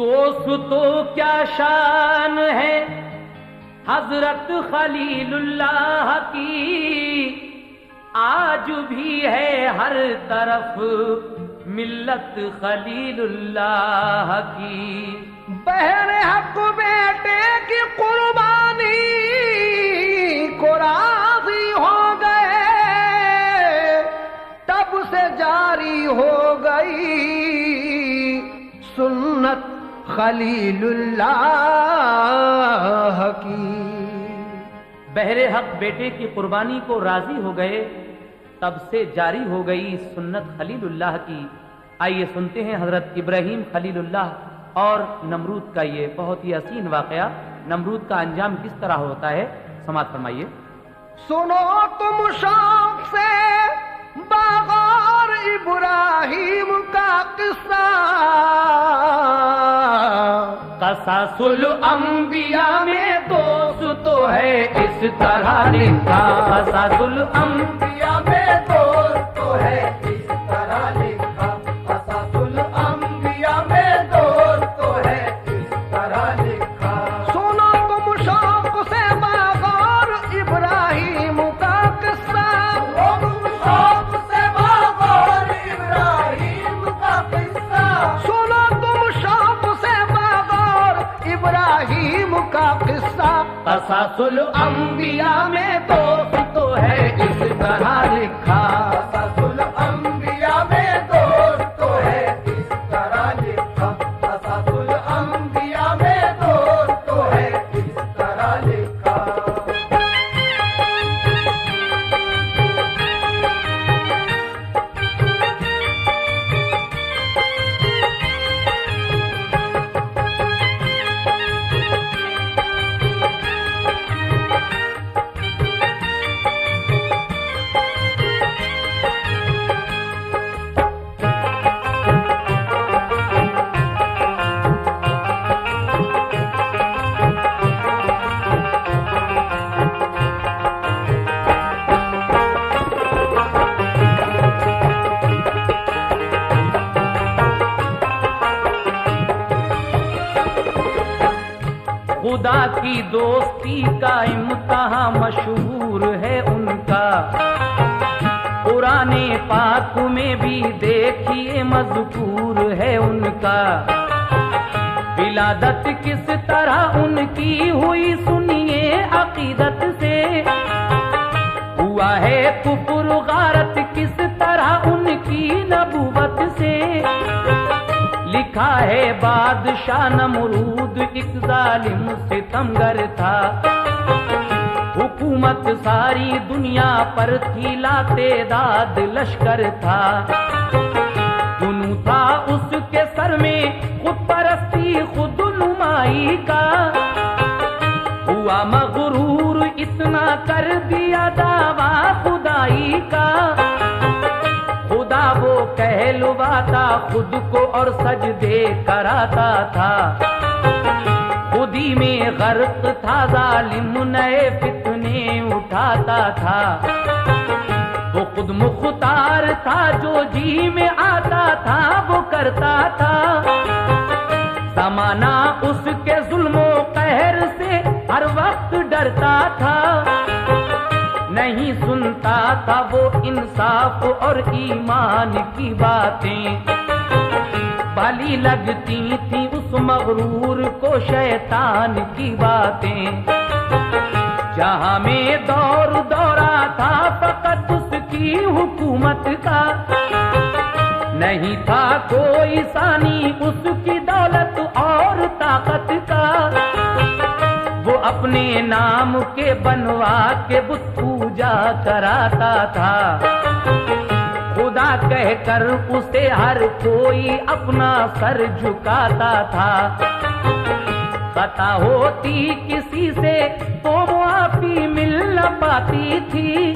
दोस्तों क्या शान है हजरत खलीलुल्लाह की, आज भी है हर तरफ मिल्लत खलीलुल्लाह की। बहरे हक बेटे की कुर्बानी को राजी हो गए, तब से जारी हो गई सुन्नत खलीलुल्लाह की। बहरे हक बेटे की कुर्बानी को राजी हो गए, तब से जारी हो गई सुन्नत खलीलुल्लाह की। आइए सुनते हैं हजरत इब्राहिम खलीलुल्लाह और नमरूद का ये बहुत ही हसीन वाकया। नमरूद का अंजाम किस तरह होता है, समाअत फरमाइए। सुनो तुम शौक से बाग़ौर इब्राहिम का किस्सा, कसासुल अंबिया में दोस्त तो है इस तरह लिखा, कसासुल अंबिया में दोस्त तो है इस तरह लिखा, कसासुल अंबिया में दोस्त तो है इस तरह लिखा। सुनो तुम शौक से बाग़ौर इब्राहिम का किस्सा, तुम शौक से बाग़ौर इब्राहिम का किस्सा, सुनो तुम शौक से बाग़ौर इब्राहिम का किस्सा, कसासुल अंबिया में दोस्त तो है इस तरह लिखा, कसासुल अंबिया में दोस्त तो है इस तरह लिखा, कसासुल अंबिया में दोस्त तो है इस तरह लिखा। खुदा की दोस्ती का इम्तिहान मशहूर है उनका, पुराने पाक में भी देखिए मज़कूर है उनका। विलादत किस तरह उनकी हुई सुनिए अकीदत से, हुआ है कुफर गारत किस तरह उनकी नबूवत से। लिखा है बादशाह नमरूद एक जालिम सितमगर था, हुकूमत सारी दुनिया पर थी लाते दाद लश्कर था। जुनू था उसके सर में खुद परस्ती खुद नुमाई का, हुआ मगरूर इतना कर दिया दावा खुदाई का। खुदा वो कहलवाता खुद को और सजदे कराता था, खुदी में गर्क था जालिम नए फितने उठाता था। वो खुद मुख्तार था जो जी में आता था वो करता था। ज़माना उसके जुल्मो कहर से हर वक्त डरता था, नहीं सुनता था वो इंसाफ और ईमान की बातें। भली लगती थी उस मगरूर को शैतान की बातें। जहां में दौर दौरा था फकत उसकी हुकूमत का, नहीं था कोई सानी उसकी दौलत और ताकत का। वो अपने नाम के बनवा के बुत पूजा कराता था, खुदा कहकर उसे हर कोई अपना सर झुकाता था। खता होती किसी से तो मुआफी मिल न पाती थी,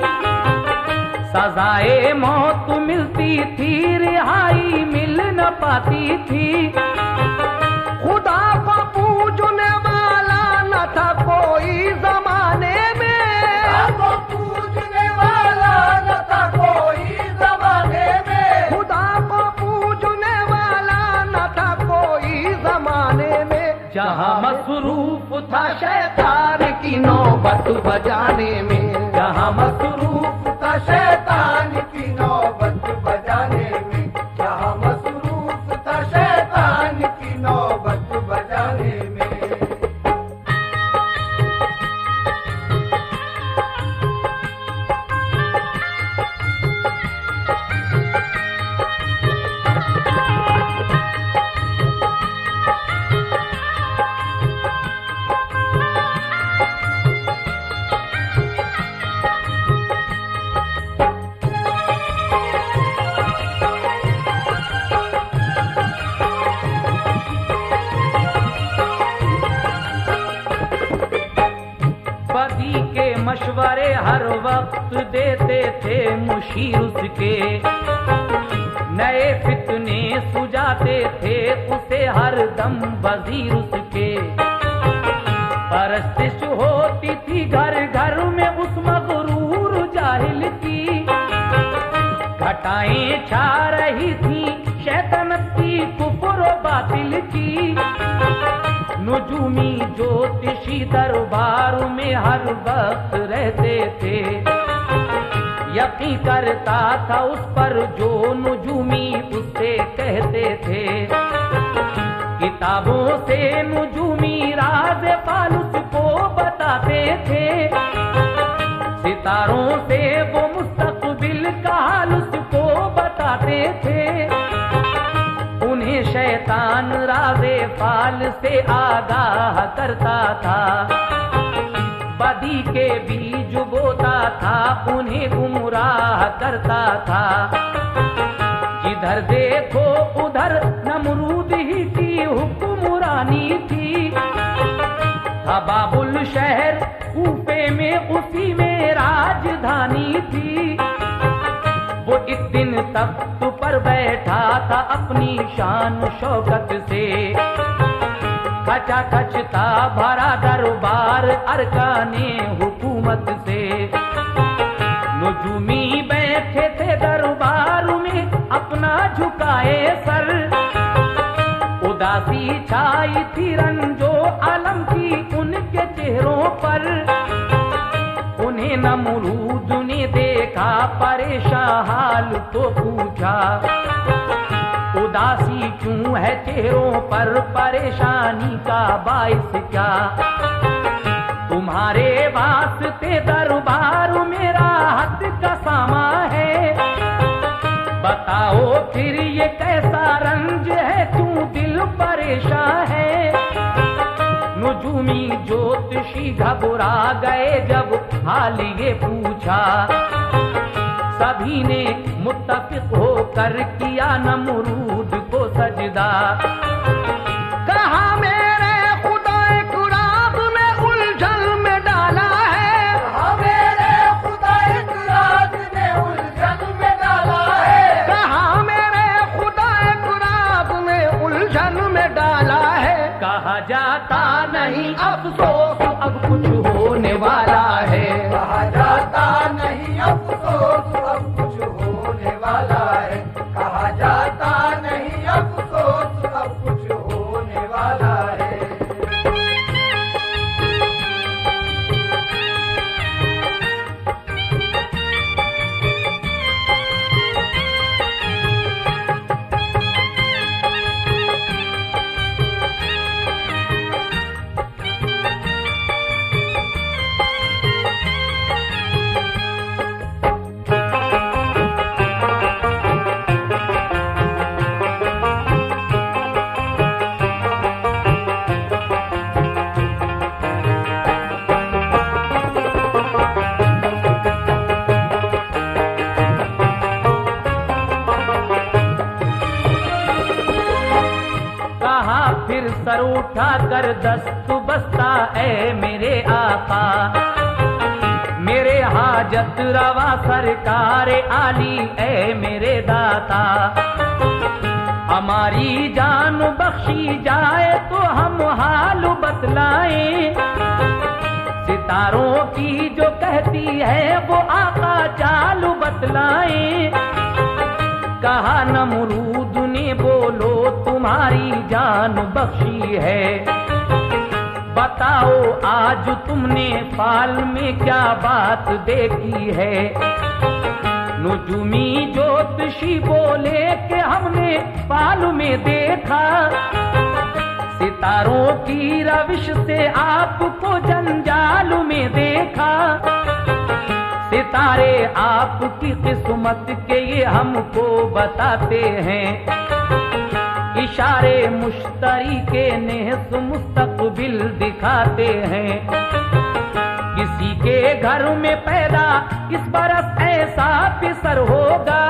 सजाए मौत मिलती थी रिहाई मिल न पाती थी। खुदा को पूजने वाला न था कोई जमाने में, पूजने वाला न था कोई ज़माने में। खुदा को पूजने वाला न था कोई जमाने था शैतान की नौबत बजाने में, जहाँ मसरूफ था शैतान की नौबत बजाने में, जहाँ मसरूफ था शैतान की नौबत बजाने में। बदी के मशवरे हर वक्त देते थे मुशीर उसके, नए फितने सुझाते थे उसे हर दम वजीर उसके। परस्तिश होती थी घर घर में उस मगरूर जाहिल की, घटाएं छा रही थी शैतानत की कुफर व बातिल की। नुजूमी ज्योतिषी दरबार में हर वक्त रहते थे, यकीन करता था उस पर जो नुजूमी उससे कहते थे। किताबों से नुजूमी राज फालूस को बताते थे, सितारों से वो मुस्तकबिल का हाल उसको बताते थे। उन्हें शैतान राज़े फाल से आगाह करता था, बदी के बीज बोता था उन्हें गुमराह करता था। जिधर देखो उधर नमरूद ही की हुक्मरानी थी, था बाबुल शहर कूफे में उसी में राजधानी थी। वो एक दिन तख्त पर बैठा था अपनी शान शौकत से, खचाखच था भरा दरबार अरकाने हुकूमत से। नुजूमी बैठे थे दरबार में अपना झुकाए सर, उदासी छाई थी रंजो आलम की उनके चेहरों पर। उन्हें नमरूद ने देखा परेशान हाल तो पूछा, उदासी क्यों है चेहरों पर, परेशानी का बाइस क्या। तुम्हारे वास्ते दरबार में राहत का सामा है, बताओ फिर ये कैसा रंज है, क्यों दिल परेशान है। नुजूमी ज्योतिषी घबरा गए जब हाल ये पूछा, सभी ने मुत्तफिक होकर किया नमरूद को सजदा। कहा मेरे खुदा एक रात में उलझन में डाला है, कहा मेरे खुदा एक रात में उलझन में डाला है, कहा मेरे खुदा एक रात में उलझन में डाला है। कहा जाता नहीं अफसोस अब कुछ होने वाला है, कहा जाता नहीं अफसोस अब कुछ होने वाला है, कहा जाता नहीं अफसोस अब कुछ होने वाला है। फिर सर उठा कर दस्त बस्ता ऐ मेरे आका, मेरे हाजत रवा सरकार आली ऐ मेरे दाता। हमारी जान बख्शी जाए तो हम हाल बतलाएं, सितारों की जो कहती है वो आका चाल बतलाएं। कहा नमरूद ने बोलो तुम्हारी जान बख्शी है, बताओ आज तुमने फाल में क्या बात देखी है। नुजुमी ज्योतिषी बोले कि हमने फाल में देखा, सितारों की रविश से आपको जंजाल में देखा। सितारे आपकी किस्मत के ये हमको बताते हैं, इशारे मुश्तरी के नेहस मुस्तकबिल दिखाते हैं। किसी के घर में पैदा इस बरस ऐसा पिसर होगा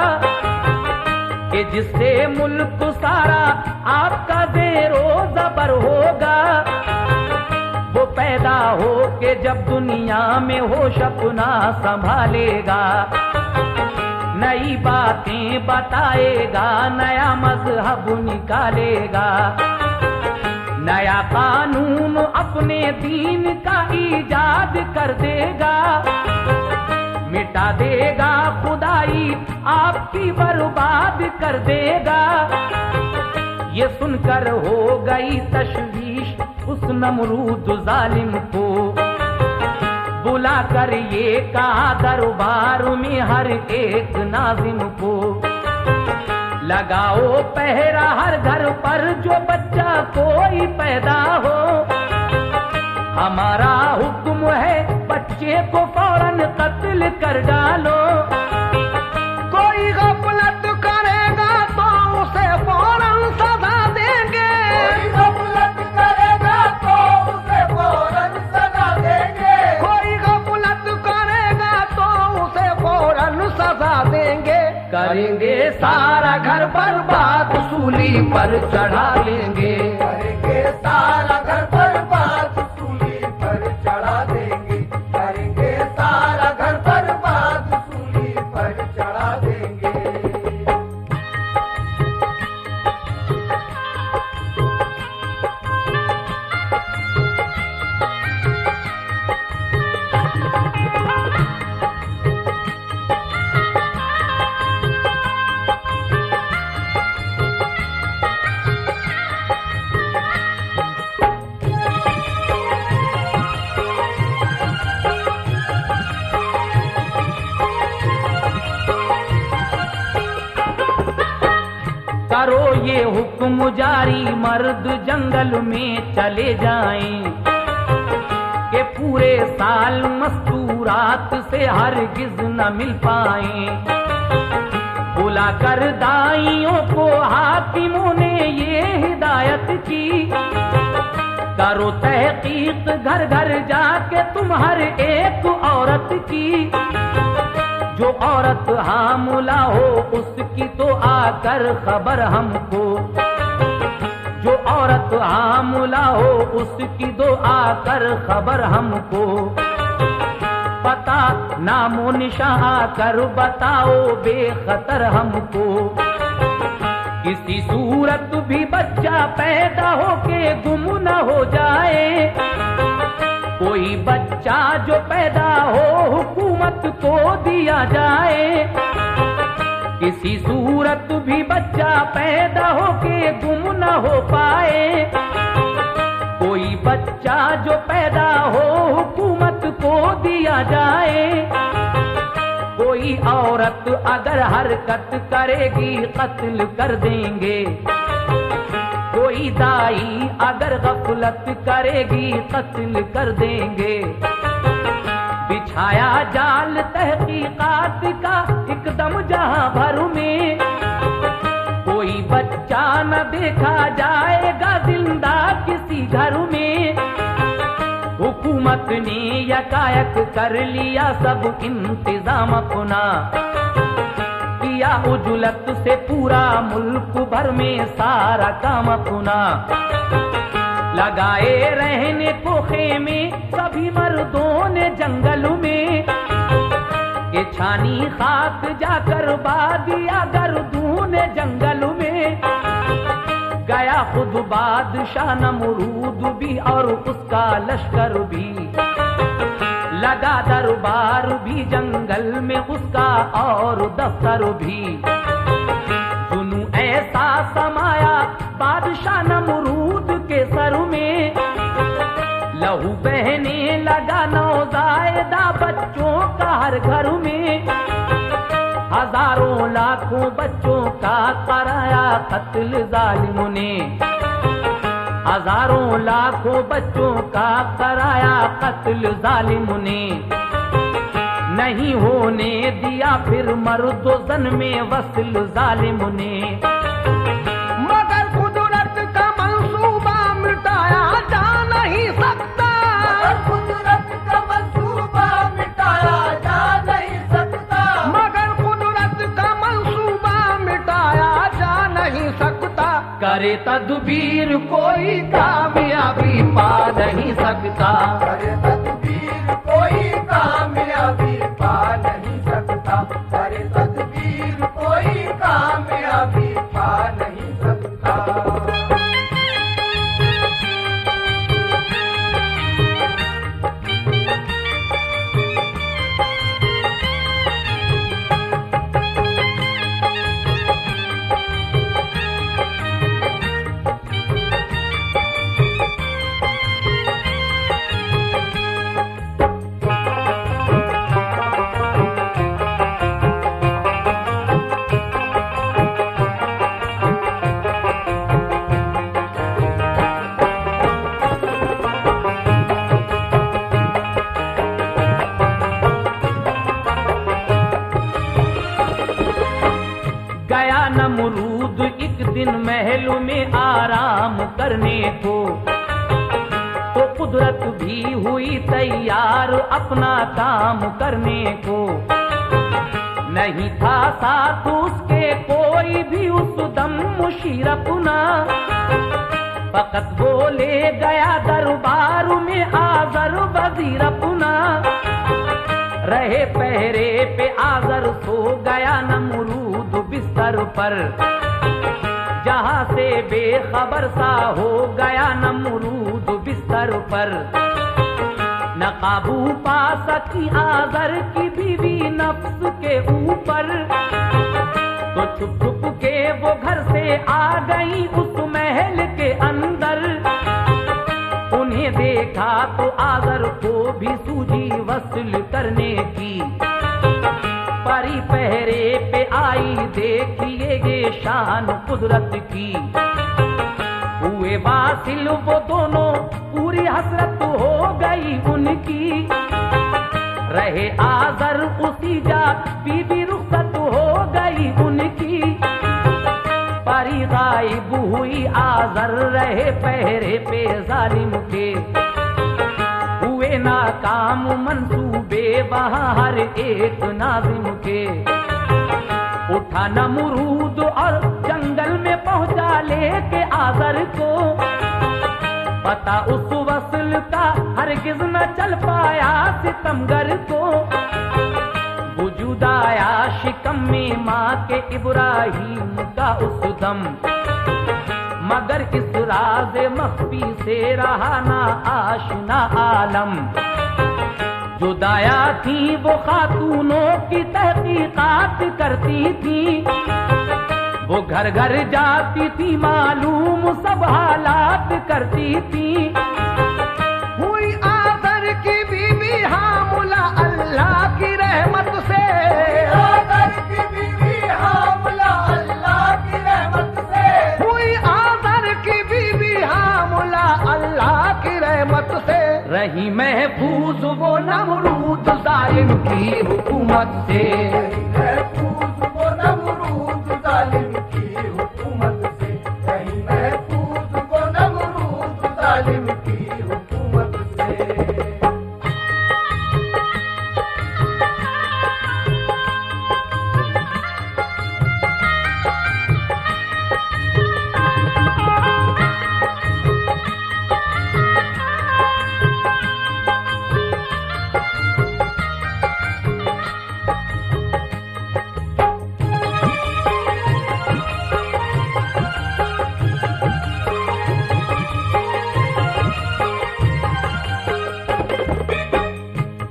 कि जिससे मुल्क सारा आपका ज़ेरो ज़बर होगा। वो पैदा हो के जब दुनिया में होश अपना संभालेगा, नई बातें बताएगा, नया मजहब निकालेगा, नया कानून अपने दीन का ईजाद कर देगा, मिटा देगा खुदाई आपकी बर्बाद कर देगा। ये सुनकर हो गई तशवीश उस नमरूद जालिम को, बुलाकर ये कहा दरबार में हर एक नाज़िम को, लगाओ पहरा हर घर पर जो बच्चा कोई पैदा हो। हमारा हुक्म है बच्चे को फौरन कत्ल कर डालो। कोई गफलत करेगा तो उसे फौरन सजा देंगे। कोई गफलत करेगा तो उसे फौरन सजा देंगे। कोई गफलत करेगा तो उसे फौरन सजा देंगे। करेंगे सारा घर बर्बाद, सूली पर चढ़ा लेंगे। करेंगे सारा घर बर्बाद, सूली पर चढ़ा देंगे। करेंगे सारा घर बर्बाद, सूली पर चढ़ा देंगे। करो ये हुक्म जारी, मर्द जंगल में चले जाएं, कि पूरे साल मस्तूरात से हरगिज न मिल पाएं। बुलाकर दाइयों को हाकिमों ने ये हिदायत की, करो तहकीक घर घर जाके तुम हर एक औरत की। जो औरत हामुला हो उसकी तो आकर खबर हमको, जो औरत हामुला हो उसकी तो आकर खबर हमको। पता नामो निशान आकर बताओ बेखतर हमको। किसी सूरत भी बच्चा पैदा हो के गुम न हो जाए। कोई बच्चा जो पैदा हो हुकूमत को दिया जाए। किसी सूरत भी बच्चा पैदा हो के गुम न हो पाए। कोई बच्चा जो पैदा हो हुकूमत को दिया जाए। कोई औरत अगर हरकत करेगी कत्ल कर देंगे। कोई दाई अगर गफलत करेगी कत्ल कर देंगे। बिछाया जाल तहकीकात का एकदम जहां भर में। कोई बच्चा न देखा जाएगा जिंदा किसी घर में। हुकूमत ने यकायक कर लिया सब इंतजाम अपना। किया उजुलत से पूरा मुल्क भर में सारा काम अपना। लगाए रहने को खेमे सभी मर्दों ने जंगल में। ये छानी खाक जाकर बादिया गर्दून जंगल में। गया खुद बादशाह नमरूद भी और उसका लश्कर भी। लगा दरबार भी जंगल में उसका और दफ्तर भी। जुनू ऐसा समाया बादशाह नमरूद के सर में। लहू बहने लगा नौजायदा बच्चों का हर घर में, हजारों लाखों बच्चों का कराया कत्ल जालिमों ने, हजारों लाखों बच्चों का कराया कत्ल जालिमों ने। नहीं होने दिया फिर मर्द व जन में वस्ल जालिमों ने। मगर कुदरत का मंसूबा मिटाया जा नहीं सकता, मगर कुदरत का मंसूबा मिटाया जा नहीं सकता, मगर कुदरत का मंसूबा मिटाया जा नहीं सकता। करे तदबीर कोई कामयाबी पा नहीं सकता, करे तदबीर कोई कामयाबी पा नहीं सकता, करे तदबीर कोई कामयाबी पा नहीं सकता। गया नमरूद एक दिन महल में आराम करने को, तो कुदरत भी हुई तैयार अपना काम करने को। नहीं था साथ उसके कोई भी उस दम मुशीर अपना, फकत बोले गया दरबार में आजर वजीर अपना। रहे पहरे पे आजर सो गया नमरूद बिस्तर पर, जहां से बेखबर सा हो गया नमरूद बिस्तर पर। न काबू पा सकी आजर की बीवी नफ्स के ऊपर, तो छुप छुप के वो घर से आ गई उस महल के अंदर। उन्हें देखा तो आजर को भी सूझी वसूल करने की, परी पहरे पे आई देखिए ये शान कुदरत की। हुए वासिल वो दोनों पूरी हसरत हो गई उनकी, रहे आजर उसी जा बीबी रुखसत हो गई उनकी। परी गायब हुई आजर रहे पहरे पे जालिम के, हुए नाकाम मंसूबे वहाँ हर एक नाजिम के। उठा नमरूद और जंगल में पहुंचा लेके आजर को, पता उस वसल का हरगिज न चल पाया सितमगर को। वजूद आया शिकम में माँ के इब्राहिम का उस दम, मगर इस राज मख्फी से रहा ना आशना आलम। जुदाया थी वो खातूनों की तहकीकात करती थी, वो घर घर जाती थी मालूम सब हालात करती थी। हुई आदर की बीवी हामुला अल्लाह की रहमत से, आदर की बीवी हामुला अल्लाह की रहमत से, हुई आदर की बीवी हामुला अल्लाह की रहमत से। रही महफूज वो नमरूद जालिम की हुकूमत से। महफूज वो नमरूद जालिम की हुकूमत से, रही महफूज वो नमरूद जालिम की हुकूमत से।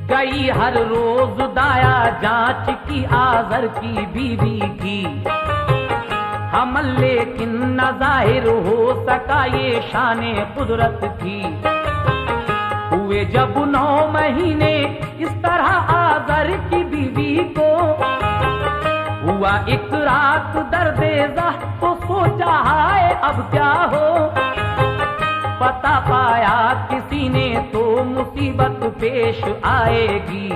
गई हर रोज दाया जांच की आजर की बीवी की, हमल लेकिन न जाहिर हो सका ये शान कुदरत की। हुए जब 9 महीने इस तरह आज़र की बीवी को, हुआ एक रात दर्द-ए-ज़ह तो सोचा हाय अब क्या हो। पता पाया किसी ने तो मुसीबत पेश आएगी,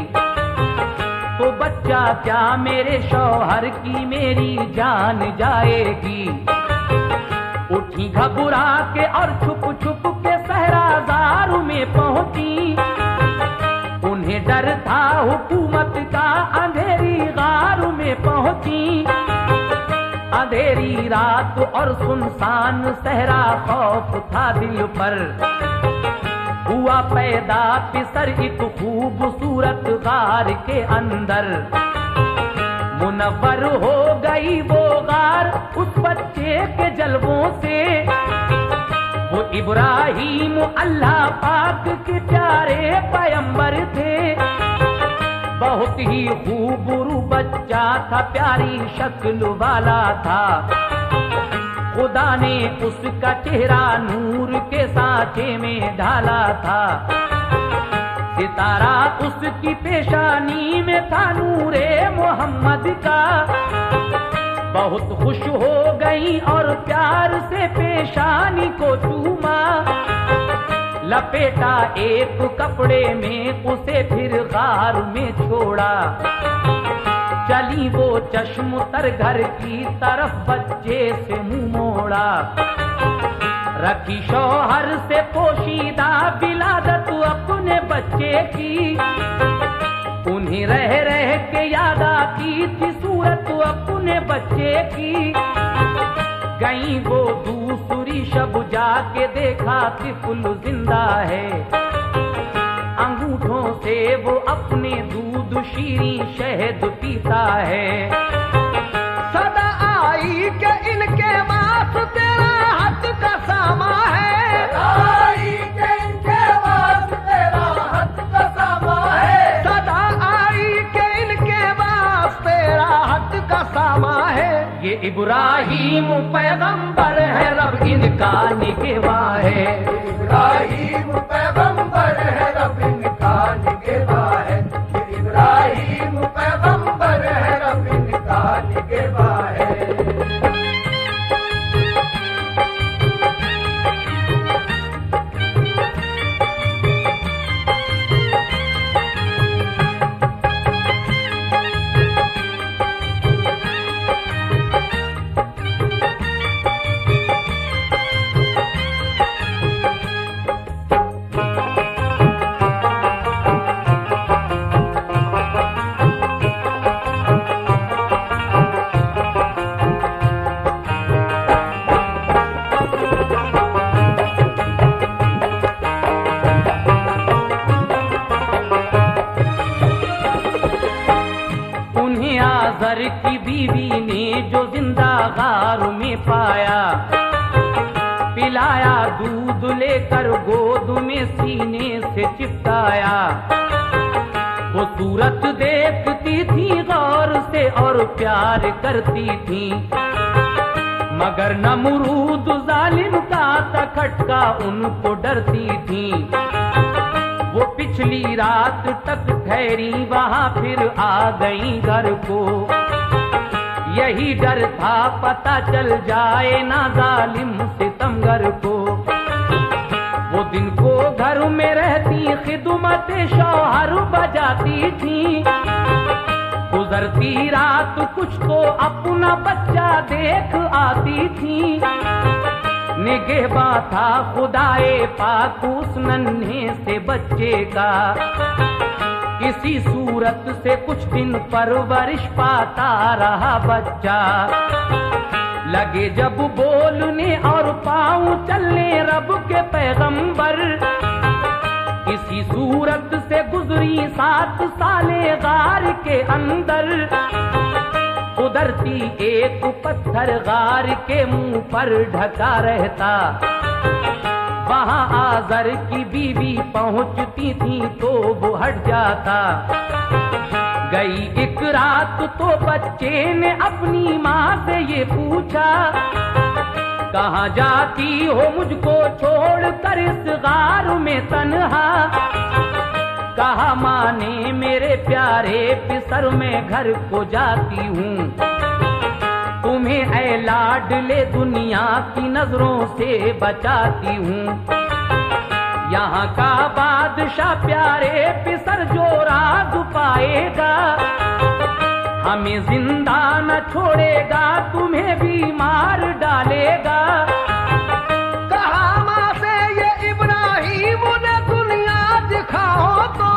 तो बच्चा क्या मेरे शौहर की मेरी जान जाएगी। उठी घबरा के और छुप छुप के सहराज़ार में पहुंची, उन्हें डर था हुकूमत का, अंधेरी गार में पहुंची। अंधेरी रात और सुनसान सहरा, खौफ था दिल पर। हुआ पैदा पिसर एक खूबसूरत गार के अंदर, मुनव्वर हो गई वो गार उस बच्चे के जलवों से। वो इब्राहीम अल्लाह पाक के प्यारे पैगंबर थे, बहुत ही खूबरू बच्चा था, प्यारी शक्ल वाला था। खुदा ने उसका चेहरा नूर के सांचे में ढाला था, सितारा उसकी पेशानी में था नूरे मोहम्मद का। बहुत खुश हो गई और प्यार से पेशानी को चूमा, लपेटा एक कपड़े में उसे फिर गार में छोड़ा। चली वो चश्म तर घर की तरफ, बच्चे से मुंह मोड़ा। रखी शौहर से पोशीदा विलादत अपने बच्चे की, उन्हें रह रह के याद आती थी सूरत अपने बच्चे की। गई वो दूसरी शब जाके देखा कि फुल जिंदा है, अंगूठों से वो अपने दूध शीरी शहद पीता है। सदा आई के इनके पास तेरा हक का सामा है, आई के इनके पास तेरा हक का सामा है। सदा आई के इनके पास तेरा हक का सामा है। ये इब्राहीम पैगंबर है, रब इनका निगहबां है। इब्राहीम पैगंबर है, रब इनका निगहबां है। इब्राहीम पैगंबर है, रब इनका निगहबां है। आज़र की बीवी ने जो जिंदा गार में पाया, पिलाया दूध लेकर गोद में सीने से चिपकाया। वो सूरत देखती थी गौर से और प्यार करती थी, मगर नमरूद जालिम का खटका उनको डरती थी। वो पिछली रात तक ठहरी वहां, फिर आ गई घर को। यही डर था पता चल जाए ना जालिम सितमगर को। वो दिन को घर में रहती खिदमत शौहर बजाती थी, गुजरती रात कुछ तो अपना बच्चा देख आती थी। निगहबां था खुदाए पाक उस नन्हे से बच्चे का, किसी सूरत से कुछ दिन परवरिश पाता रहा बच्चा। लगे जब बोलने और पाँव चलने रब के पैगंबर, किसी सूरत से गुजरी 7 साले गार के अंदर। उधरती एक पत्थर गार के मुंह पर ढका रहता, वहां आज़र की बीवी पहुंचती थी तो वो हट जाता। गई एक रात तो बच्चे ने अपनी माँ से ये पूछा, कहाँ जाती हो मुझको छोड़ कर इस गार में तन्हा, कहा माने मेरे प्यारे पिसर में घर को जाती हूँ, तुम्हें ऐ लाडले दुनिया की नजरों से बचाती हूँ। यहाँ का बादशाह प्यारे पिसर जो राज पाएगा, हमें जिंदा न छोड़ेगा, तुम्हें भी मार डालेगा। कहा माँ से ये इब्राहिम ने दुनिया दिखाओ तो,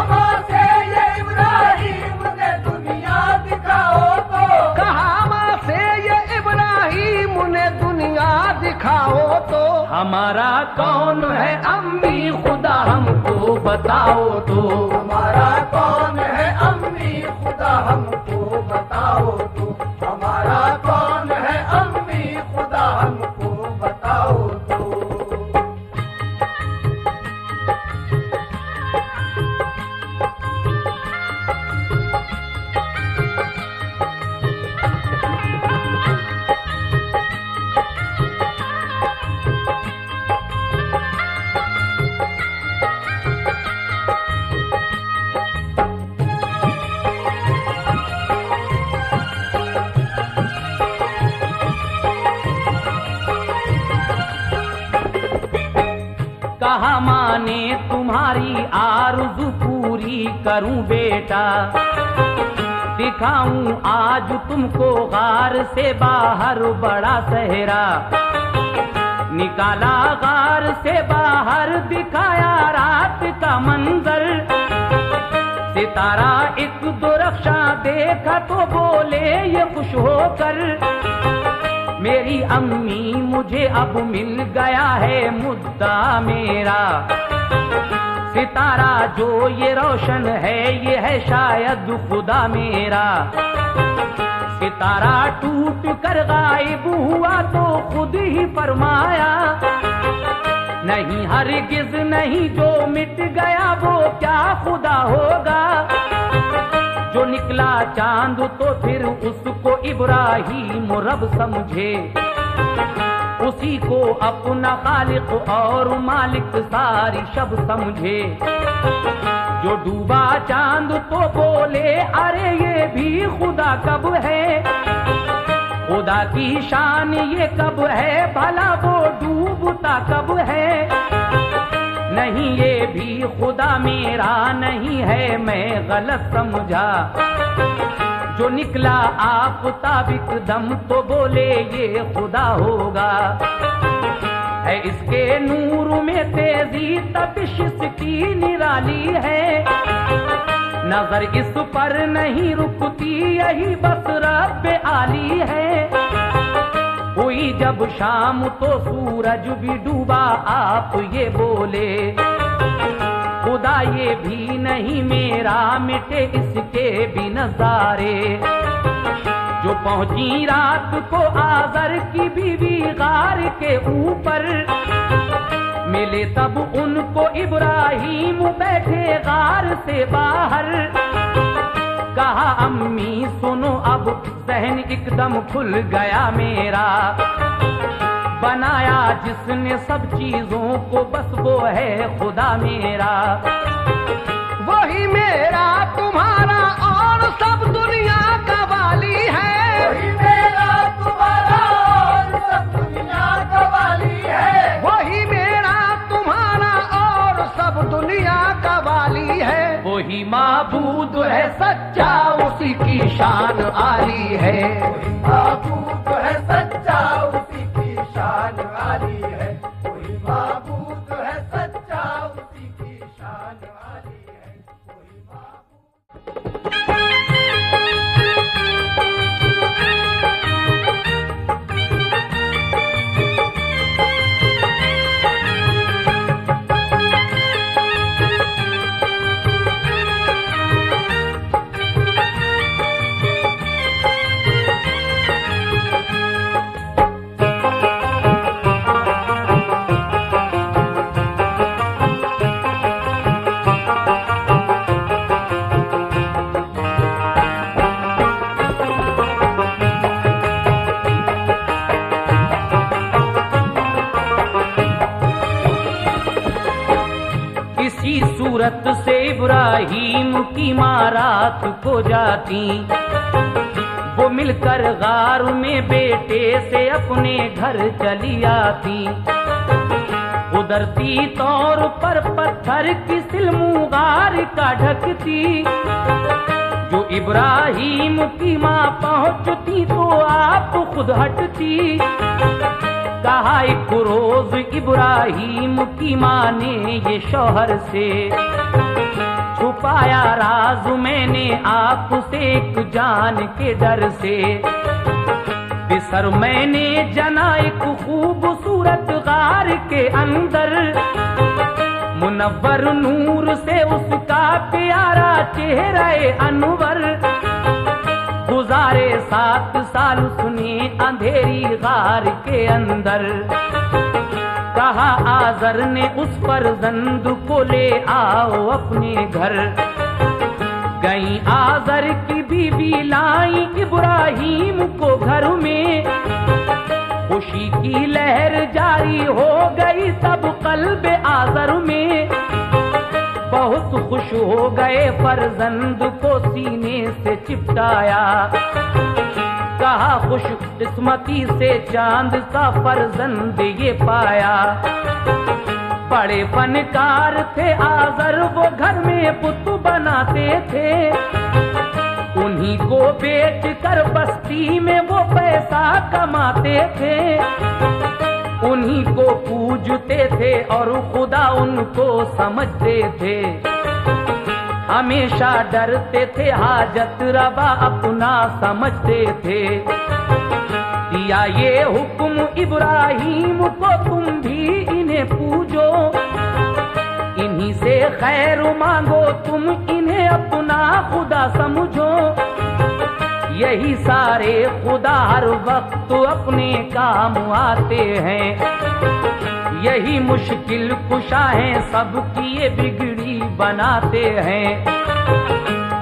माँ से ये इब्राहिम ने दुनिया दिखाओ तो, कहा माँ से ये इब्राहिम ने दुनिया दिखाओ तो। हमारा कौन है अम्मी खुदा हमको बताओ तो, हमारा कौन है अम्मी खुदा हमको बताओ तो, हमारा कौन है अम्मी खुदा हमको बताओ तो। कहा माने तुम्हारी आरज़ू पूरी करूं बेटा, दिखाऊं आज तुमको गार से बाहर बड़ा सहरा। निकाला गार से बाहर दिखाया रात का मंजर, सितारा एक दो रक्षा देखा तो बोले ये खुश होकर, मेरी अम्मी मुझे अब मिल गया है मुद्दा मेरा। सितारा जो ये रोशन है ये है शायद खुदा मेरा। सितारा टूट कर गायब हुआ तो खुद ही फरमाया, नहीं हरगिज नहीं, जो मिट गया वो क्या खुदा होगा। जो निकला चांद तो फिर उसको इब्राहिम रब समझे, उसी को अपना खालिक और मालिक सारी शब समझे। जो डूबा चांद तो बोले अरे ये भी खुदा कब है, खुदा की शान ये कब है, भला वो डूबता कब है। नहीं ये भी खुदा मेरा नहीं है, मैं गलत समझा। जो निकला आफताब एकदम तो बोले ये खुदा होगा। है इसके नूर में तेजी तपिश इसकी निराली है, नजर इस पर नहीं रुकती यही बस रब आली है। हुई जब शाम तो सूरज भी डूबा, आप ये बोले खुदा ये भी नहीं मेरा, मिटे इसके भी नजारे। जो पहुंची रात को आजर की बीवी गार के ऊपर, मिले तब उनको इब्राहिम बैठे गार से बाहर। कहा अम्मी सुनो अब सहन एकदम खुल गया मेरा, बनाया जिसने सब चीजों को बस वो है खुदा मेरा। वही मेरा तुम्हारा और सब दुनिया का वाली है, वही मेरा तुम्हारा और सब दुनिया का वाली है, वही मेरा तुम्हारा और सब दुनिया का वाली है। वही माबूद है सच्चा उसी की शान आली है, वही माबूद है सच्चा उसी की शान वाली है, वही माबूद है सच्चा उसी की शान वाली है, वही माबूद। सूरत से इब्राहीम की माँ रात को जाती, वो मिलकर गार में बेटे से अपने घर चली आती। उधरती तौर पर पत्थर की सिलमू गार का ढकती, जो इब्राहीम की माँ पहुंचती तो आप खुद हटती। कहा एक रोज इब्राहीम की माँ ने ये शौहर से, छुपाया राज मैंने आपसे एक जान के डर से। बिसर मैंने जना एक खूबसूरत गार के अंदर, मुनव्वर नूर से उसका प्यारा चेहरा अनवर। गुजारे 7 साल उसने अंधेरी गार के अंदर। कहा आज़र ने उस फर्जंद को ले आओ अपने घर। गई आज़र की बीवी लाई इब्राहीम को घर में, खुशी की लहर जारी हो गई सब कल्ब आज़र में। बहुत खुश हो गए फर्जंद को सीने से चिपटाया, कहा खुश किस्मती से चांद सा फर्जंद ये पाया। बड़े फनकार थे आज़र वो घर में पुत बनाते थे, उन्हीं को बेच कर बस्ती में वो पैसा कमाते थे। उन्हीं को पूजते थे और खुदा उनको समझते थे। हमेशा डरते थे हाजत रवा अपना समझते थे। दिया ये हुक्म इब्राहीम को तुम भी इन्हें पूजो, इन्हीं से खैर मांगो तुम इन्हें अपना खुदा समझो। यही सारे खुदा हर वक्त अपने काम आते हैं, यही मुश्किल कुशा है सबकी ये बिगड़ी बनाते हैं।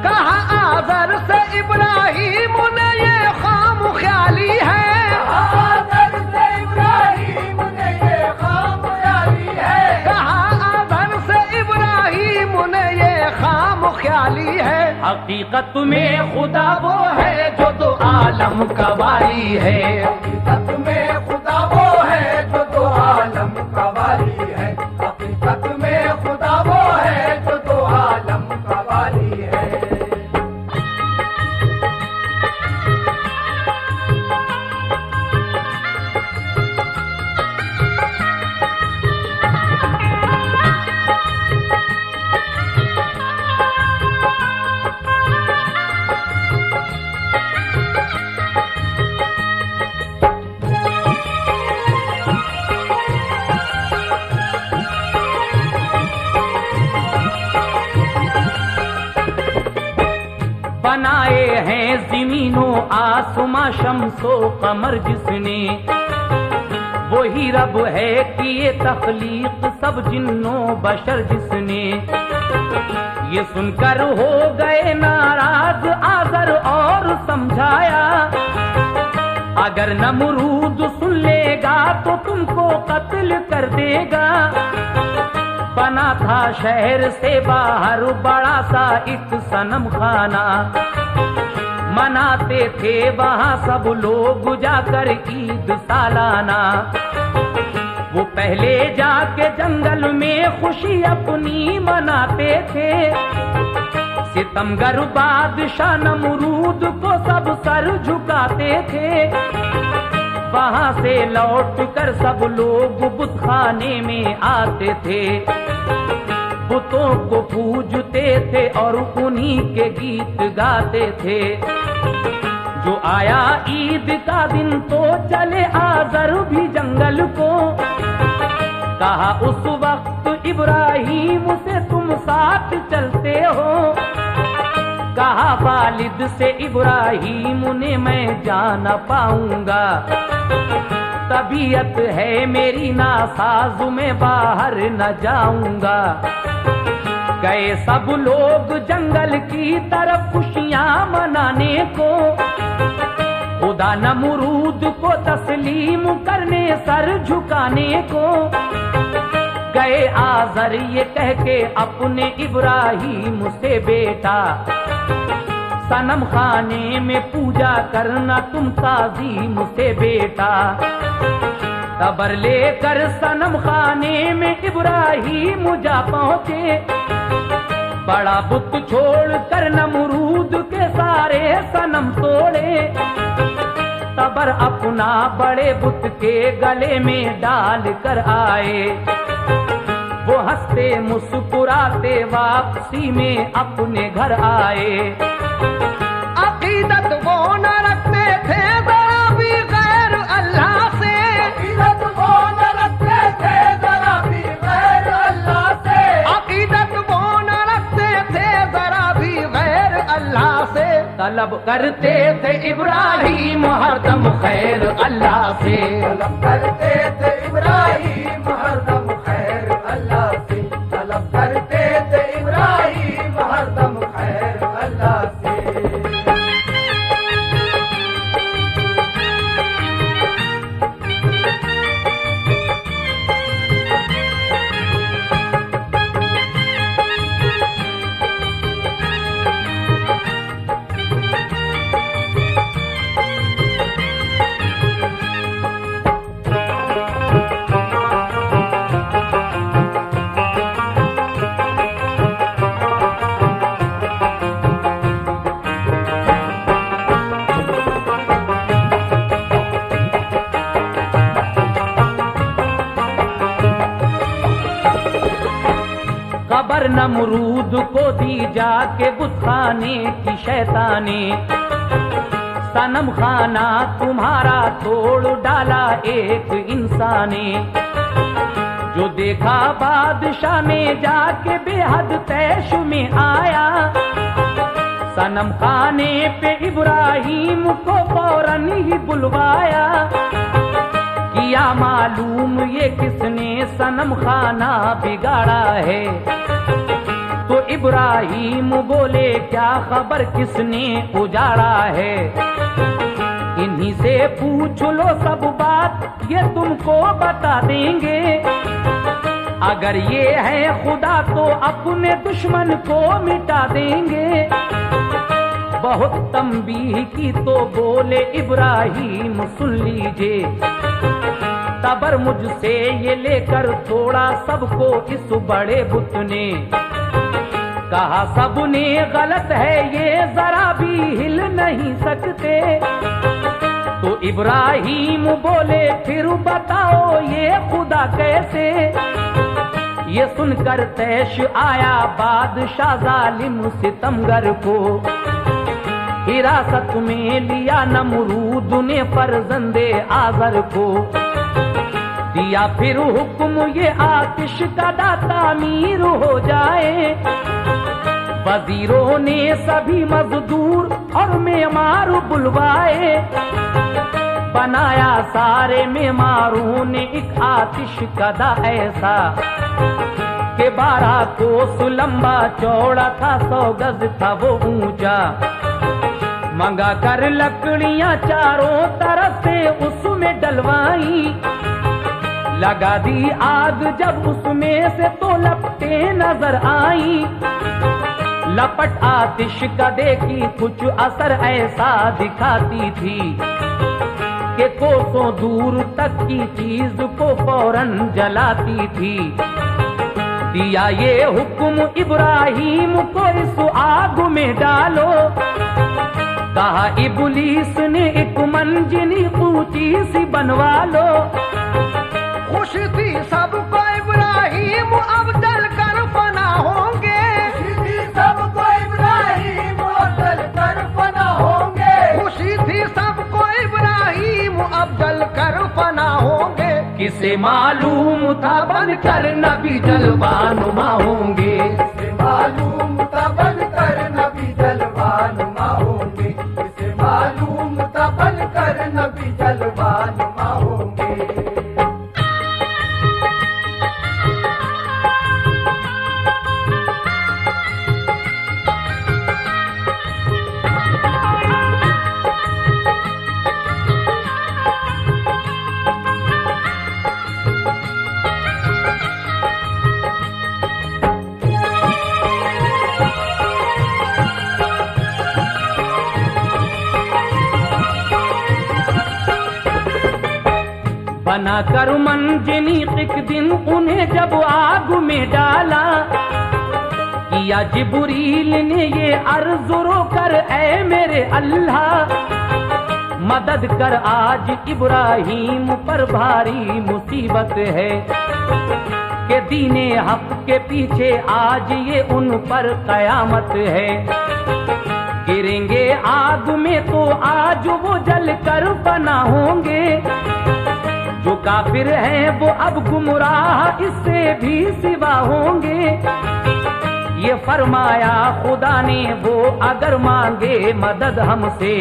कहा आज़र से इब्राहीम ने ये खाम ख्याली है, आज़र से इब्राहीम ने ये खाम ख्याली है। कहा आज़र से इब्राहीम ने ये खाम ख्याली है। हकीकत में खुदा वो है जो तो आलम का वाली है। हकीकत में खुदा वो है जो तो आलम का वाली है। हकीकत में खुदा वो है जो तो आलम का वाली है। बनाए हैं ज़मीनो आसमां शम्सो कमर जिसने, वही रब है कि ये तख्लीक सब जिन्नो बशर जिसने। ये सुनकर हो गए नाराज आज़र और समझाया, अगर नमरूद सुन लेगा तो तुमको कत्ल कर देगा। बना था शहर से बाहर बड़ा सा एक सनम खाना, मनाते थे वहाँ सब लोग जाकर ईद सालाना। वो पहले जाके जंगल में खुशी अपनी मनाते थे, सितमगर बादशाह नमरूद को सब सर झुकाते थे। वहाँ से लौट कर सब लोग बुतखाने में आते थे, बुतों को पूजते थे और उन्हीं के गीत गाते थे। जो आया ईद का दिन तो चले आज़र भी जंगल को, कहा उस वक्त इब्राहीम से तुम साथ चलते हो। कहा वालिद से इब्राहीम ने मैं जान पाऊंगा, तबीयत है मेरी नासाज में बाहर न जाऊंगा। गए सब लोग जंगल की तरफ खुशियां मनाने को, खुदा नमरूद को तस्लीम करने सर झुकाने को। गए आजर ये कह के अपने इब्राहिम से बेटा, सनम खाने में पूजा करना तुम ताज़ीम से बेटा। तबर लेकर सनम खाने में इब्राहिम जा पहुंचे, बड़ा बुत छोड़ कर नमरूद के सारे सनम तोड़े। तबर अपना बड़े बुत के गले में डाल कर आए, वो हंसते मुस्कुराते वापसी में अपने घर आए। अकीदत वो न रखते थे जरा भी गैर अल्लाह से, अकीदत वो न रखते थे जरा भी गैर अल्लाह से, अकीदत वो न रखते थे जरा भी गैर अल्लाह से। तलब करते थे इब्राहिम हरदम खैर अल्लाह से, तलब करते थे इब्राहिम हरदम खैर अल्लाह से, तलब करते थे इब्राहिम हरदम खैर अल्लाह से। खबर नमरूद को दी जाके बुतखाने की शैताने, सनम खाना तुम्हारा तोड़ डाला एक इंसाने। जो देखा बादशाह ने जाके बेहद तैश में आया, सनम खाने पे इब्राहिम को फौरन ही बुलवाया। किया मालूम ये किसने सनम खाना बिगाड़ा है, तो इब्राहिम बोले क्या खबर किसने उजाड़ा है। इन्हीं से पूछ लो सब बात ये तुमको बता देंगे, अगर ये है खुदा तो अपने दुश्मन को मिटा देंगे। बहुत तंबीह की तो बोले इब्राहिम सुन लीजिए, तबर मुझसे ये लेकर थोड़ा सबको इस बड़े बुत ने। कहा सबने गलत है ये जरा भी हिल नहीं सकते, तो इब्राहिम बोले फिर बताओ ये खुदा कैसे। ये सुनकर तैश आया बादशाह जालिम सितमगर को, हिरासत में लिया नमरूद ने फर्जंदे आजर को। दिया फिर हुक्म ये आतिश का तामीर हो जाए। वजीरों ने सभी मजदूर और मेमार बुलवाए, बनाया सारे मेमारों ने एक आतिश कदा ऐसा के 12 कोस लंबा चौड़ा था, 100 गज था वो ऊंचा। मंगा कर लकड़ियां चारों तरफ से उसमें डलवाई, लगा दी आग जब उसमें से तो लपटे नजर आई। लपट आतिश का देखी कुछ असर ऐसा दिखाती थी कि कोसों दूर तक की चीज को फौरन जलाती थी। दिया ये हुक्म इब्राहिम को इस आग में डालो, कहा इब्लीस ने एक मंजिल ऊंची सी बनवा लो। खुश थी सबको इब्राहिम अब जल कर फना होंगे, खुशी थी सबको इब्राहिम अब जल कर फना होंगे, खुशी थी सबको इब्राहिम अब जल कर फना होंगे। किसे मालूम था बनकर नबी जलवानुमा होंगे, इसे मालूम था बनकर नबी जलवानुमा होंगे, इसे मालूम था बनकर नबी जलवानुमा होंगे। बनाकर मंजनीक एक दिन उन्हें जब आग में डाला, किया जिब्रील ने ये अर्ज रो कर, ऐ मेरे अल्लाह मदद कर, आज इब्राहीम पर भारी मुसीबत है कि दीने हक के पीछे आज ये उन पर कयामत है। गिरेंगे आग में तो आज वो जल कर फना होंगे, जो काफिर हैं वो अब गुमराह इससे भी सिवा होंगे। ये फरमाया खुदा ने वो अगर मांगे मदद हमसे,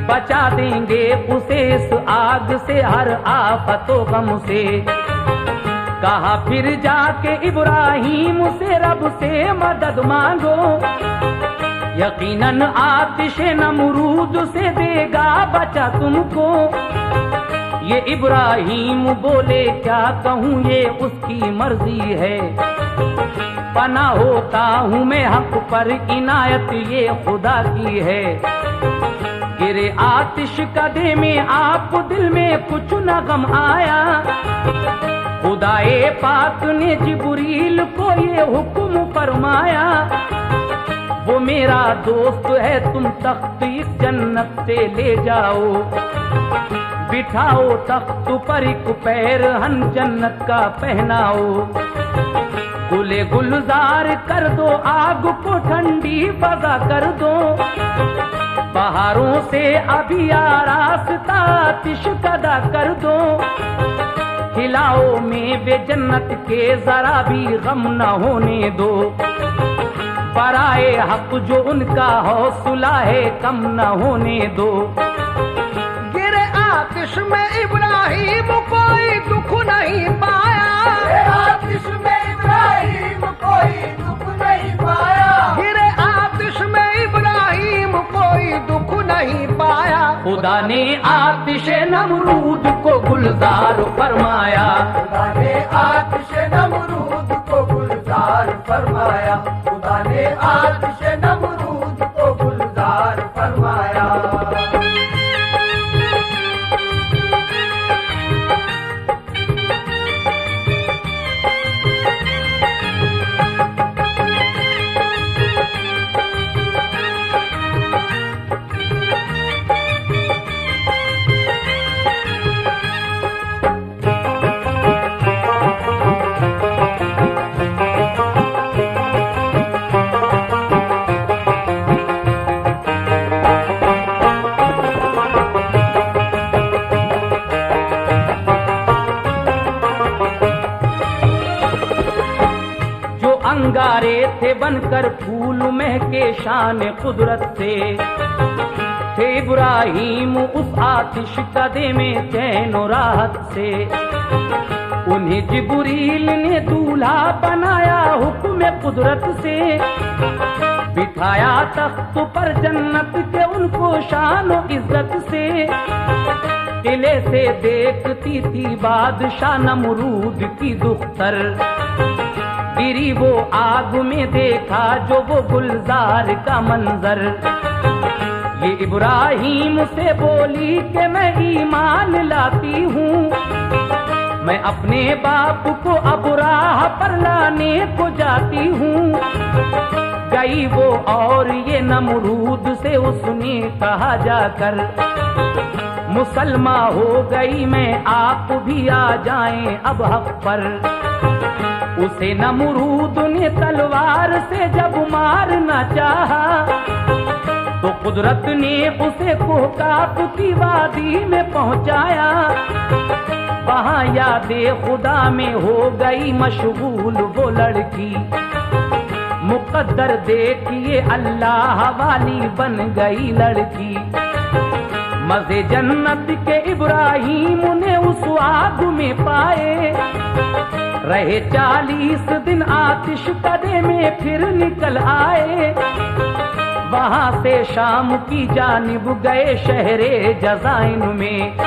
बचा देंगे उसे इस आग से हर आफतों गम से। कहा फिर जाके इब्राहीम से रब से मदद मांगो, यकीनन आतिश नमरूद से देगा बचा तुमको। ये इब्राहीम बोले क्या कहूँ ये उसकी मर्जी है, पना होता हूँ मैं हक पर, इनायत ये खुदा की है। गिरे आतिश कदे में आप दिल में कुछ न गम आया, खुदाए पाक ने जिब्रील को ये हुक्म फरमाया, वो मेरा दोस्त है तुम तख्त इस जन्नत से ले जाओ, बिठाओ तख्त पर एक पैर हन जन्नत का पहनाओ, गुले गुलजार कर दो आग को ठंडी फजा कर दो, पहाड़ों से अभी आरास्ता आतिश कदा कर दो, खिलाओ में वे जन्नत के जरा भी गम न होने दो, बराए हक जो उनका हौसला है कम न होने दो। गिरे आतिश में इब्राहीम कोई दुख नहीं पाया, आतिश में इब्राहीम कोई दुख नहीं पाया, गिरे आतिश में इब्राहीम कोई दुख नहीं पाया। खुदा ने आतिश नमरूद को गुलजार फरमाया, खुदा ने आतिश नमरूद को गुलजार फरमाया, खुदा ने आतिश नमरूद को गुलजार फरमाया। अंगारे थे बनकर फूल महके शान कुदरत से, थे इब्राहीम उस आतिश कदे में चैन और राहत से। उन्हें जिब्रील ने दूल्हा बनाया हुक्म कुदरत से, बिठाया तख्त पर जन्नत के उनको शान और इज्जत से। किले से देखती थी बादशाह नमरूद की दुख्तर, गिरी वो आग में देखा जो वो गुलजार का मंजर। ये इब्राहीम से बोली कि मैं ईमान लाती हूँ, मैं अपने बाप को अब राह पर लाने को जाती हूँ। गई वो और ये नमरूद से उसने कहा जाकर, मुसलमा हो गई मैं आप भी आ जाएं अब हक पर। उसे नमरूद ने तलवार से जब मारना चाहा, तो कुदरत ने उसे कोहकाफ की वादी में पहुंचाया। वहां यादे खुदा में हो गई मशगूल वो लड़की, मुकद्दर देखिए अल्लाह वाली बन गई लड़की। मजे जन्नत के इब्राहीम ने उस आग में पाए, रहे 40 दिन आतिश कदे में फिर निकल आए। वहां से शाम की जानिब गए शहरे जज़ाइन में,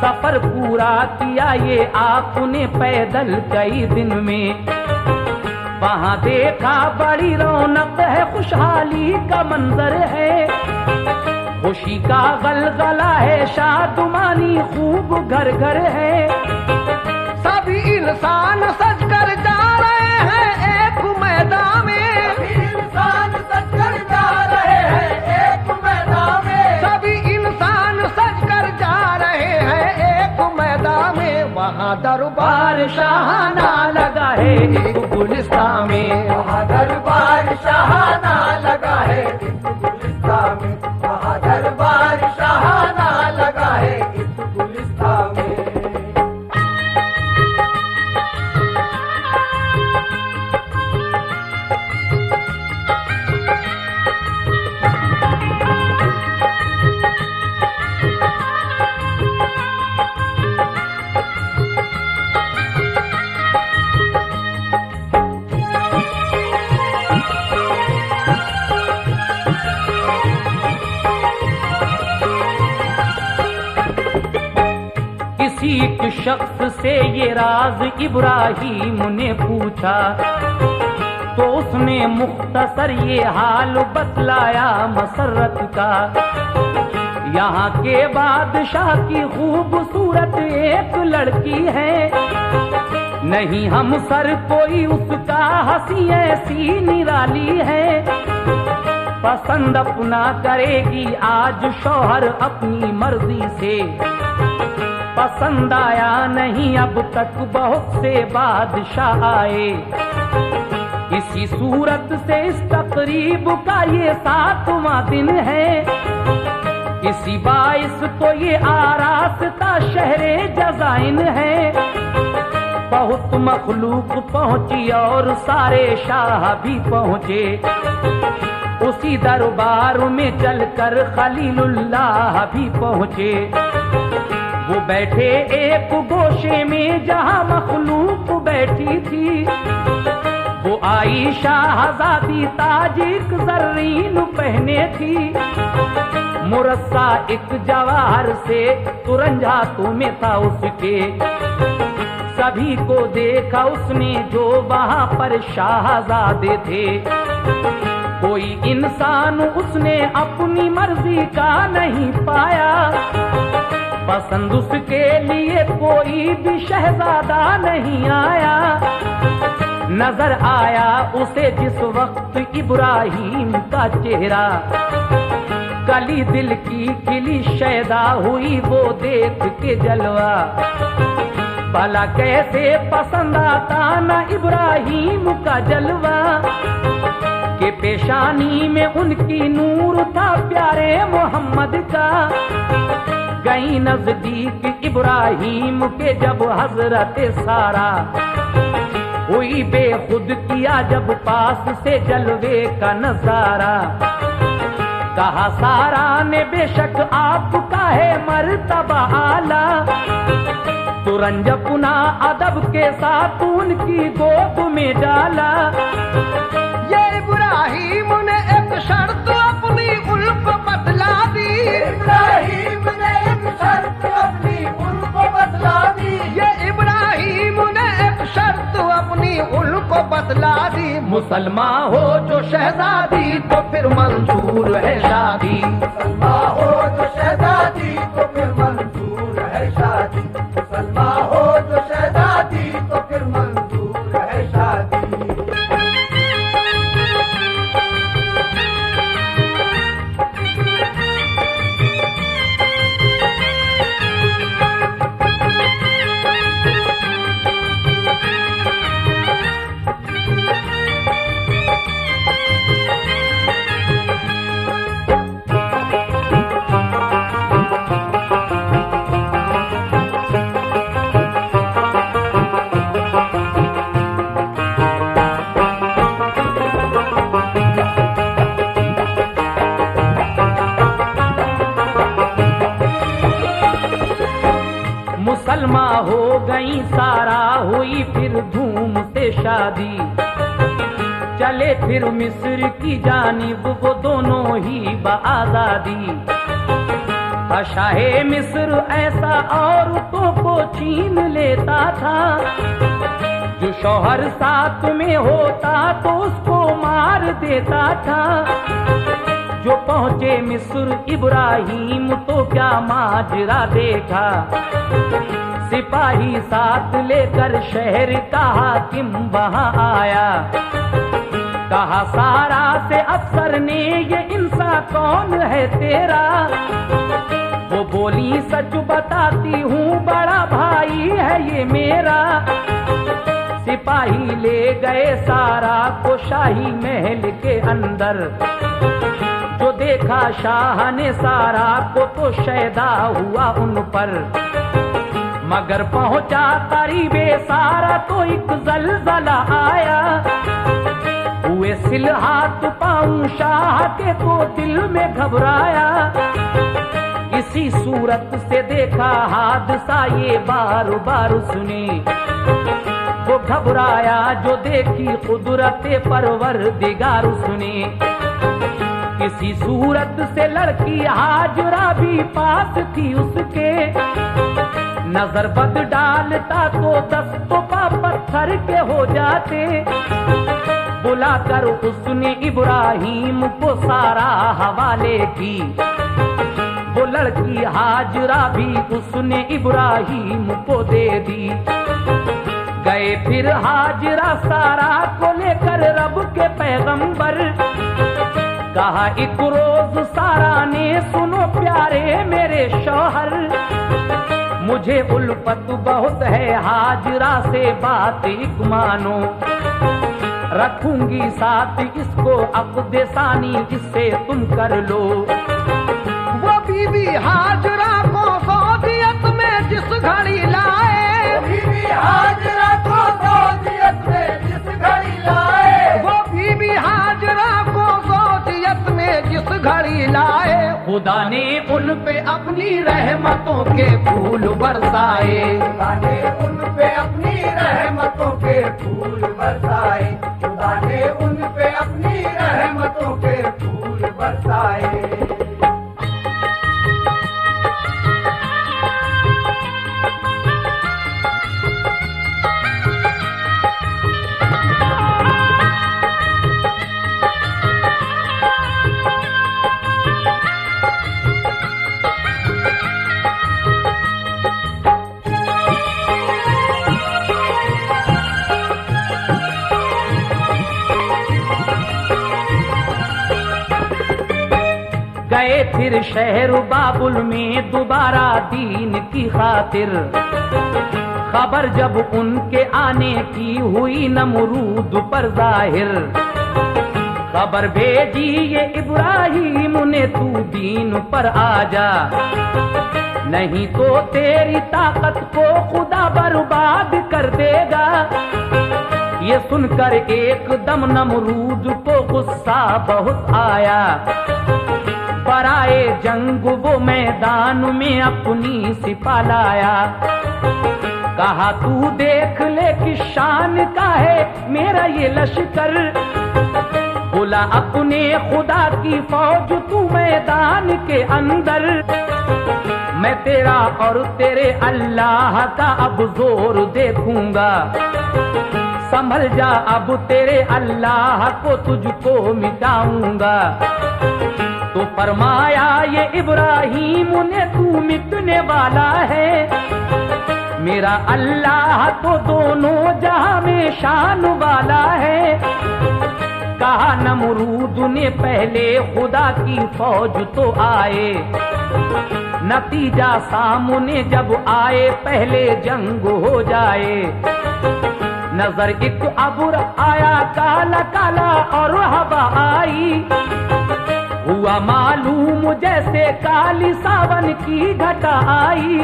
सफर पूरा किया ये आपने पैदल कई दिन में। वहां देखा बड़ी रौनक है, खुशहाली का मंजर है, खुशी का गलगला है, शादुमानी खूब घर घर है। सभी इंसान सज कर जा रहे हैं एक मैदान में, सभी इंसान सज कर जा रहे हैं एक मैदान में, सभी इंसान सज कर जा रहे हैं एक मैदान में। वहाँ दरबार शाहाना लगा है एक गुलिस्तान में, वहाँ दरबार शाहाना लगा है इस गुलिस्तान में, वहाँ दरबार शाहाना लगा है इस गुलिस्तान में। एक शख्स से ये राज इब्राहिम ने पूछा, तो उसने मुख्तसर ये हाल बतलाया मसरत का। यहाँ के बादशाह की खूबसूरत एक लड़की है, नहीं हम सर कोई उसका, हंसी ऐसी निराली है। पसंद अपना करेगी आज शौहर अपनी मर्जी से, पसंद आया नहीं अब तक बहुत से बादशाह आए। इसी सूरत से इस तकरीब का ये 7वां दिन है, इसी बाइस तो ये आरास्ता शहरे जज़ाइन है। बहुत मखलूक पहुंची और सारे शाह भी पहुंचे, उसी दरबार में चलकर खलीलुल्लाह भी पहुंचे। वो बैठे एक गोशे में जहां मखलूक बैठी थी, वो आई शाहजादी ताजिक जर्रीन पहने थी। मुरस्सा एक जवाहर से तुरंज हाथों में था उसके, सभी को देखा उसने जो वहां पर शाहजादे थे। कोई इंसान उसने अपनी मर्जी का नहीं पाया, पसंद उसके लिए कोई भी शहजादा नहीं आया। नजर आया उसे जिस वक्त इब्राहिम का चेहरा, कली दिल की खिली शैदा हुई वो देख के जलवा। भला कैसे पसंद आता ना इब्राहिम का जलवा, के पेशानी में उनकी नूर था प्यारे मोहम्मद का। गई नजदीक इब्राहिम के जब हजरत सारा, हुई बेखुद किया जब पास से जलवे का नजारा। कहा सारा ने बेशक आपका है मर्तबा आला, तुरंज पुना अदब के साथ उनकी गोद में डाला। ये इब्राहिम ने एक शर्त अपनी उनको बतला दी, इब्राहिम ने एक शर्त अपनी उनको बतला दी, ये इब्राहिम ने एक शर्त अपनी उनको बतला दी। मुसलमान हो जो शहजादी तो फिर मंजूर है शादी, मुसलमान हो जो शहजादी तो फिर मंजूर है शादी, मुसलमान हो जो शहजादी तो फिर मंजूर है शादी। मुसलमान हो गई सारा, हुई फिर धूम से शादी। चले फिर मिस्र की जानिब वो दोनों ही बआजादी। शाहे मिस्र ऐसा औरतों को छीन लेता था, जो शौहर साथ में होता तो उसको मार देता था। जो पहुंचे मिस्र इब्राहिम तो क्या माजरा देखा। सिपाही साथ लेकर शहर का हाकिम वहां आया। कहा सारा से अफसर ने ये इंसान कौन है तेरा। वो बोली सच बताती हूँ बड़ा भाई है ये मेरा। सिपाही ले गए सारा को शाही महल के अंदर। जो देखा शाह ने सारा को तो शैदा हुआ उन पर। मगर पहुंचा करीबे सारा तो एक जलजला आया। हुए सिल हाथ पाँव शाह के तो दिल में घबराया। इसी सूरत से देखा हादसा ये बार बार सुने। वो घबराया जो देखी कुदरत परवरदिगार सुने। किसी सूरत से लड़की हाजरा भी पास थी उसके। नजर बद डालता तो दस्तों का पत्थर के हो जाते। बुलाकर उसने इब्राहिम को सारा हवाले की। वो लड़की हाजरा भी उसने इब्राहिम को दे दी। गए फिर हाजरा सारा को लेकर रब के पैगंबर। कहा एक रोज सारा ने सुनो प्यारे मेरे शौहर। मुझे उल्फत बहुत है हाजरा से बात एक मानो। रखूंगी साथ इसको अक़्द सानी इससे तुम कर लो। वो बीवी हाजरा को सौदियत में जिस घड़ी लाए। बीवी हाजरा को सौदियत में जिस घड़ी लाए। वो बीवी हाजरा को सौदियत में जिस घड़ी लाए। खुदा ने उन पे अपनी रहमतों के फूल बरसाए। खुदा ने उन पे अपनी रहमतों के फूल बरसाए। खुदा ने उन पे अपनी रहमतों के फूल बरसाए। गए फिर शहर बाबुल में दोबारा दीन की खातिर। खबर जब उनके आने की हुई नमरूद पर जाहिर। खबर भेजी ये इब्राहिम ने तू दीन पर आ जा। नहीं तो तेरी ताकत को खुदा बर्बाद कर देगा। ये सुनकर एकदम नमरूद को गुस्सा बहुत आया। बराए जंग वो मैदान में अपनी सिपा लाया। कहा तू देख ले कि शान का है मेरा ये लश्कर। बोला अपने खुदा की फौज तू मैदान के अंदर। मैं तेरा और तेरे अल्लाह का अब जोर देखूंगा। संभल जा अब तेरे अल्लाह को तुझको मिटाऊंगा। तो फरमाया ये इब्राहिम ने तू मिटने वाला है। मेरा अल्लाह तो दोनों जहां में शान वाला है। कहा नमरूद ने पहले खुदा की फौज तो आए। नतीजा सामने जब आए पहले जंग हो जाए। नजर एक अबुर आया काला काला और हवा आई। हुआ मालूम जैसे काली सावन की घटा आई।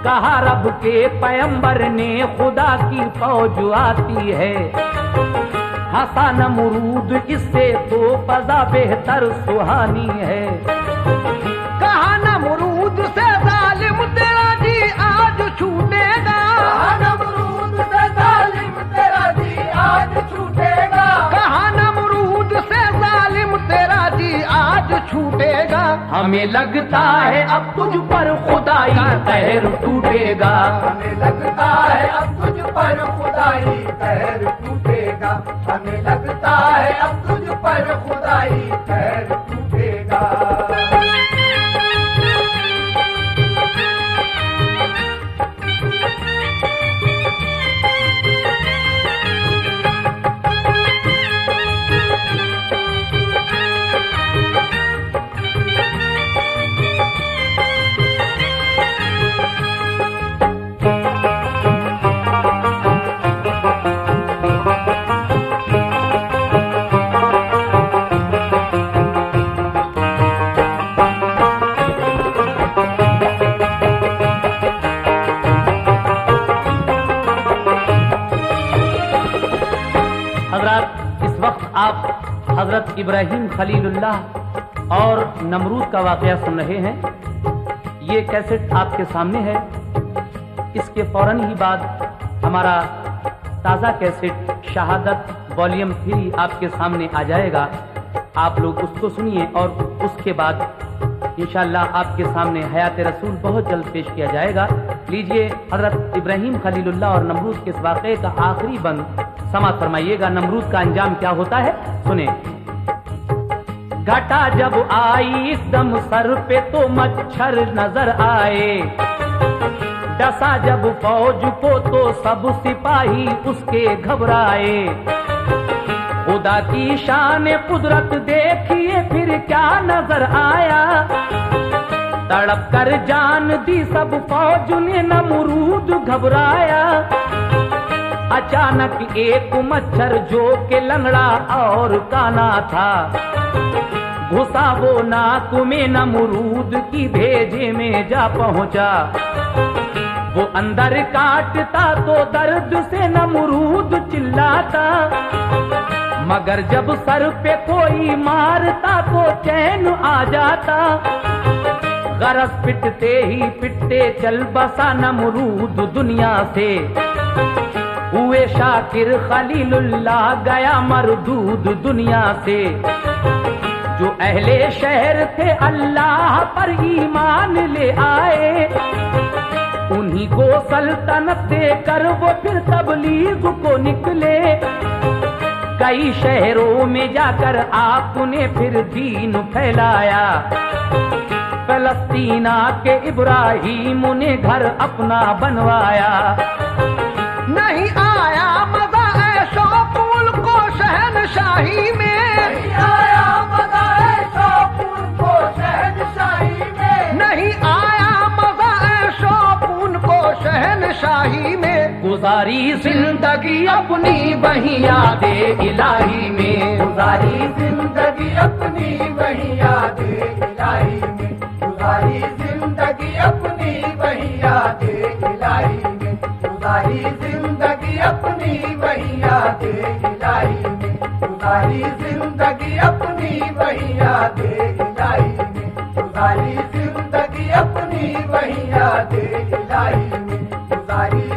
कहा रब के पैगंबर ने खुदा की फौज आती है। हंसा नमरूद इससे तो फजा बेहतर सुहानी है। कहा नमरूद से जालिम तेरा जी आज छूटेगा। कहा नमरूद से जालिम तेरा जी आज छूटेगा। कहा नमरूद से जालिम तेरा जी आज छूटेगा। हमें लगता है अब तुझ पर खुदाई कहर टूटेगा। हमें लगता है अब तुझ पर खुदाई कहर टूटेगा। हमें लगता है अब तुझ पर खुदाई कहर टूटेगा। इस वक्त आप हजरत इब्राहिम खलीलुल्लाह और नमरूद का वाकया सुन रहे हैं। ये कैसेट आपके सामने है। इसके फौरन ही बाद हमारा ताज़ा कैसेट शहादत वॉल्यूम 3 आपके सामने आ जाएगा। आप लोग उसको सुनिए और उसके बाद इंशाअल्लाह आपके सामने हयात रसूल बहुत जल्द पेश किया जाएगा। लीजिए हजरत इब्राहिम खलीलुल्लाह और नमरूद के इस वाक़े का आखिरी बंद समाप्त फरमाइएगा। नमरूद का अंजाम क्या होता है सुने। घटा जब आई एकदम सर पे तो मच्छर नजर आए, डसा जब फौज को तो सब सिपाही उसके घबराए। खुदा की शान कुदरत देखिए फिर क्या नजर आया, तड़प कर जान दी सब फौज ने नमरूद घबराया। अचानक एक मच्छर जो के लंगड़ा और काना था, घुसा वो नाक में नमरूद की भेजे में जा पहुंचा। वो अंदर काटता तो दर्द से नमरूद चिल्लाता, मगर जब सर पे कोई मारता तो चैन आ जाता। गरज पिटते ही पिटते चल बसा नमरूद दुनिया से, हुए शाकिर खलीलुल्लाह गया मरदूद दुनिया से। जो अहले शहर थे अल्लाह पर ईमान ले आए, उन्हीं को सल्तनत देकर वो फिर तबलीग को निकले। कई शहरों में जाकर आपने फिर दीन फैलाया, फलस्तीना के इब्राहिम ने घर अपना बनवाया। नहीं आया मजा ऐशो कुल को शहनशाही में, नहीं आया मजा ऐशो कुल को शहनशाही में, नहीं आया मजा ऐशो कुल को शहनशाही में। गुजारी जिंदगी अपनी वही यादे इलाही में, गुजारी जिंदगी अपनी वही यादे इलाही में, गुजारी जिंदगी अपनी वही यादे इलाही में, गुजारी जिंदगी अपनी वही यादे इलाही में, गुजारी जिंदगी अपनी वही यादे इलाही में, गुजारी जिंदगी अपनी वही यादे इलाही में, गुजारी